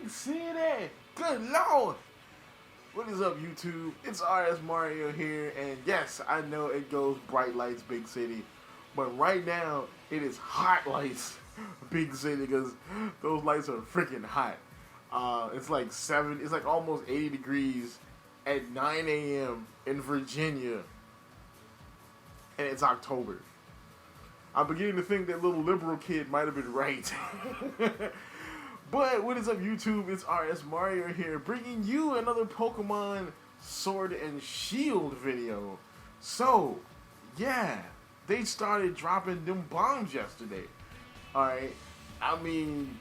Big City. Good Lord. What is up, YouTube? It's RSMario here, and yes, I know it goes bright lights, Big City, but right now it is hot lights, Big City, because those lights are freaking hot. It's like almost 80 degrees at 9 a.m. in Virginia, and it's October. I'm beginning to think that little liberal kid might have been right. But what is up, YouTube? It's RSMario here, bringing you another Pokemon Sword and Shield video. So, yeah, they started dropping them bombs yesterday. Alright, I mean,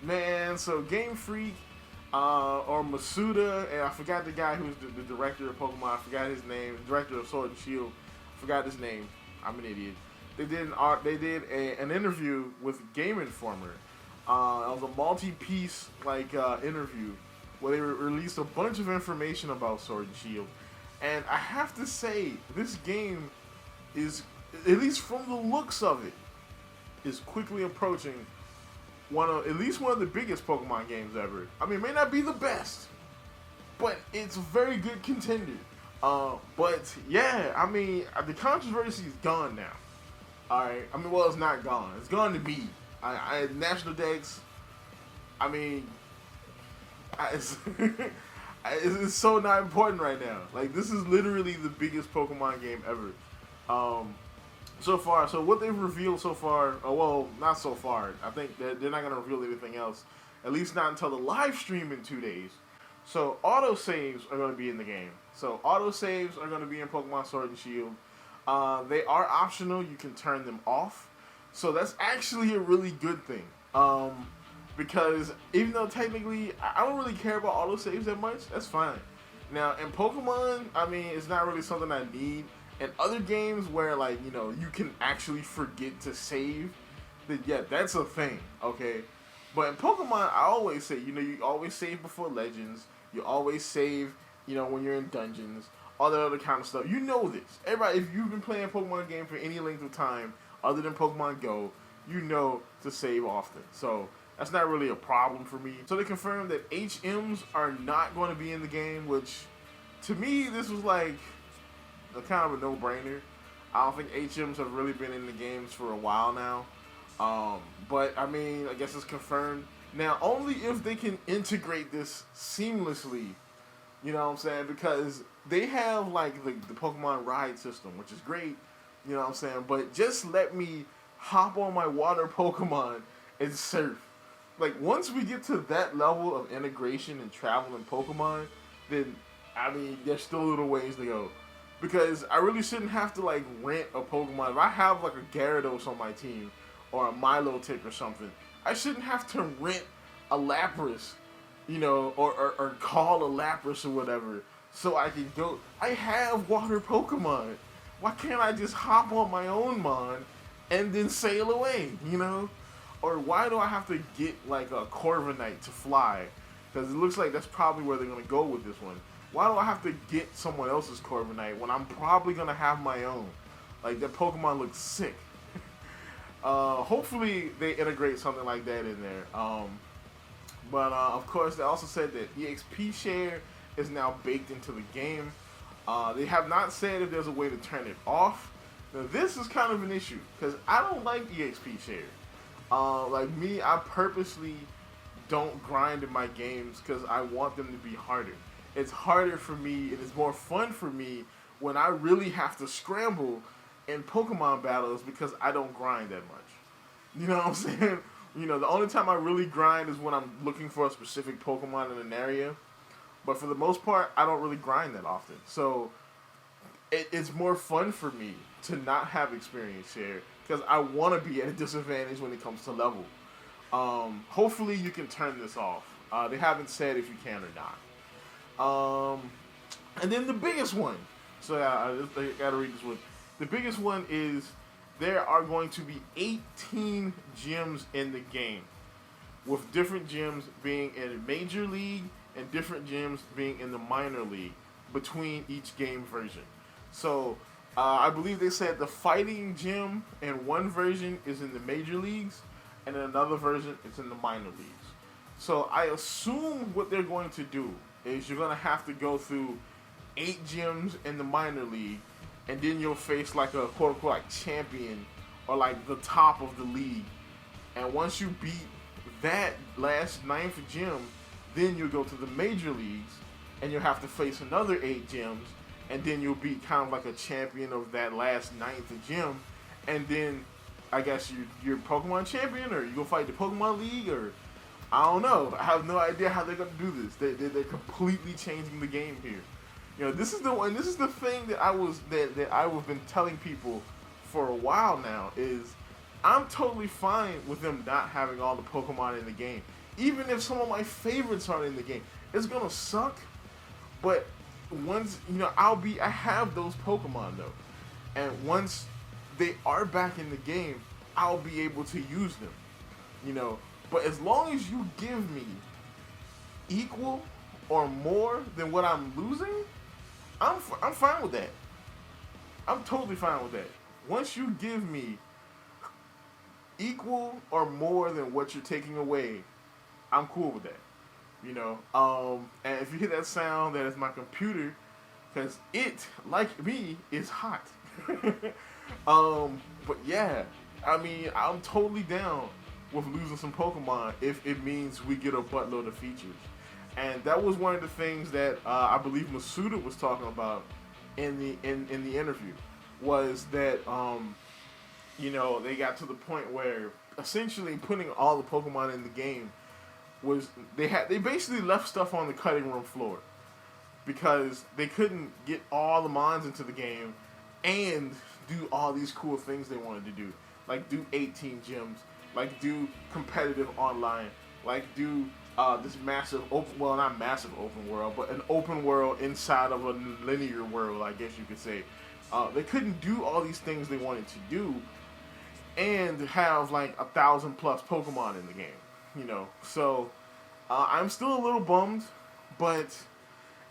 man, so Game Freak, or Masuda, and I forgot the guy who's the director of Pokemon, I forgot his name, director of Sword and Shield, I forgot his name, I'm an idiot. They did an interview with Game Informer. It was a multi-piece interview where they released a bunch of information about Sword and Shield, and I have to say this game is, at least from the looks of it, is quickly approaching at least one of the biggest Pokemon games ever. I mean, it may not be the best, but it's a very good contender. But yeah, I mean, the controversy is gone now. Alright, I mean, well, it's not gone. It's gone to be. National Dex, I mean, it's so not important right now. Like, this is literally the biggest Pokemon game ever. So far, so what they've revealed so far, well, not so far. I think they're not going to reveal anything else, at least not until the live stream in 2 days. So, autosaves are going to be in the game. So, autosaves are going to be in Pokemon Sword and Shield. They are optional. You can turn them off. So that's actually a really good thing, because even though technically I don't really care about autosaves that much, that's fine. Now in Pokemon, I mean, it's not really something I need. In other games where you can actually forget to save, then yeah, that's a thing, okay? But in Pokemon, I always say, you always save before Legends, you always save, when you're in dungeons, all that other kind of stuff. You know this. Everybody, if you've been playing a Pokemon game for any length of time, other than Pokemon Go, you know to save often. So that's not really a problem for me. So they confirmed that HMs are not going to be in the game, which to me, this was like a kind of a no-brainer. I don't think HMs have really been in the games for a while now. But I mean, I guess it's confirmed. Now, only if they can integrate this seamlessly, you know what I'm saying? Because they have the Pokemon ride system, which is great. You know what I'm saying? But just let me hop on my water Pokemon and surf. Like, once we get to that level of integration and travel in Pokemon, then, I mean, there's still a little ways to go. Because I really shouldn't have to, rent a Pokemon. If I have, a Gyarados on my team, or a Milotic or something, I shouldn't have to rent a Lapras, or call a Lapras or whatever, so I can go. I have water Pokemon. Why can't I just hop on my own Mon and then sail away, Or why do I have to get, a Corviknight to fly? Because it looks like that's probably where they're going to go with this one. Why do I have to get someone else's Corviknight when I'm probably going to have my own? That Pokemon looks sick. Hopefully they integrate something like that in there. But of course, they also said that EXP share is now baked into the game. They have not said if there's a way to turn it off. Now, this is kind of an issue, because I don't like EXP share. I purposely don't grind in my games because I want them to be harder. It's harder for me, and it's more fun for me when I really have to scramble in Pokemon battles because I don't grind that much. You know what I'm saying? The only time I really grind is when I'm looking for a specific Pokemon in an area. But for the most part, I don't really grind that often. So it's more fun for me to not have experience share because I want to be at a disadvantage when it comes to level. Hopefully you can turn this off. They haven't said if you can or not. And then the biggest one. So I got to read this one. The biggest one is there are going to be 18 gyms in the game, with different gyms being in Major League and different gyms being in the minor league between each game version. So, I believe they said the fighting gym in one version is in the major leagues, and in another version it's in the minor leagues. So I assume what they're going to do is you're going to have to go through 8 gyms in the minor league, and then you'll face like a quote unquote like champion or like the top of the league. And once you beat that last 9th gym, then you'll go to the major leagues, and you'll have to face another 8 gyms, and then you'll be kind of like a champion of that last 9th gym, and then I guess you're Pokemon champion, or you go fight the Pokemon League, or I don't know. I have no idea how they're gonna do this. They're completely changing the game here. You know, this is the thing that I've been telling people for a while now is I'm totally fine with them not having all the Pokemon in the game. Even if some of my favorites aren't in the game, it's gonna suck. But once I have those Pokemon though, and once they are back in the game, I'll be able to use them. You know, but as long as you give me equal or more than what I'm losing, I'm fine with that. I'm totally fine with that. Once you give me equal or more than what you're taking away, I'm cool with that. You know, and if you hear that sound, that is my computer, because it, like me, is hot. But yeah, I mean, I'm totally down with losing some Pokemon if it means we get a buttload of features. And that was one of the things that I believe Masuda was talking about in the interview, was that they got to the point where essentially putting all the Pokemon in the game was they basically left stuff on the cutting room floor because they couldn't get all the mons into the game and do all these cool things they wanted to do, like do 18 gyms, like do competitive online, like do this massive not massive open world, but an open world inside of a linear world, I guess you could say. They couldn't do all these things they wanted to do and have like 1,000+ Pokemon in the game, you know. So I'm still a little bummed, but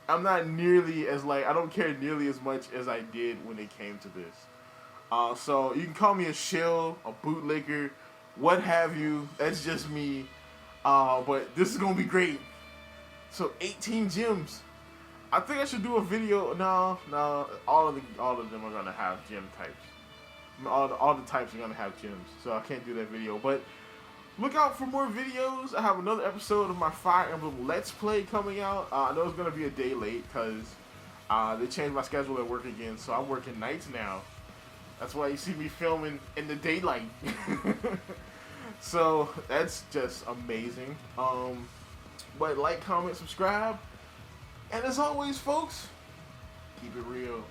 I'm not nearly as I don't care nearly as much as I did when it came to this. So you can call me a shill, a bootlicker, what have you. That's just me. But this is gonna be great. So 18 gyms. I think I should do a video. No, all of them are gonna have gym types. All the types are gonna have gyms, so I can't do that video. But look out for more videos. I have another episode of my Fire Emblem Let's Play coming out. I know it's gonna be a day late because they changed my schedule at work again, so I'm working nights now. That's why you see me filming in the daylight. So that's just amazing. But like, comment, subscribe, and as always, folks, keep it real.